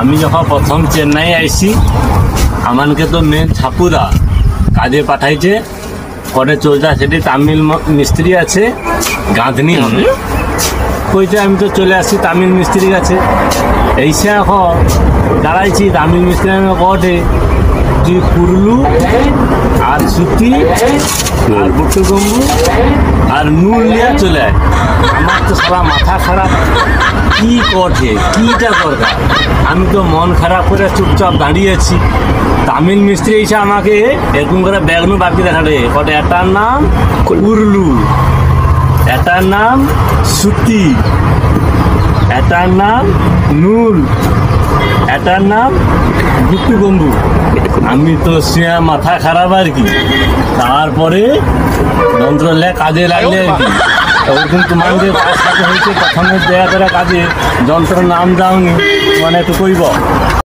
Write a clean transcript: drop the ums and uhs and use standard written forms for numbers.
আমি যখন প্রথম চেন্নাই আইসি আমাকে তো মেন ছাপুদা কাজে পাঠাইছে, পরে চলতা সেটি তামিল মিস্ত্রি আছে গাঁথনি হবে কইতে, আমি তো চলে আসছি তামিল মিস্ত্রির কাছে। এইসে এখন দাঁড়াইছি, তামিল মিস্ত্রি আমি কটে তুই পুরলু আর সুতি আর বুট্টু গম্বু আর নুন নিয়ে চলে আয়। আমার তো সারা মাথা খারাপ, কি কটে কিটা দরকার, আমি তো মন খারাপ করে চুপচাপ দাঁড়িয়েছি। তামিল মিস্ত্রি এসে আমাকে এরকম করে ব্যাগনু বাকি দেখাবে, কটে এটার নাম পুরলু, এটার নাম সুতি, এটার নাম নুল, এটার নাম গুট্টু গম্বু। আমি তো সিয়া মাথা খারাপ আর কি। তারপরে যন্ত্র কাজে লাগলে আর কি, ওরকম তোমাদের কাজ সাথে হয়েছে প্রথমে দেয়া করে কাজে যন্ত্র নাম দাওনি মানে একটু কইব।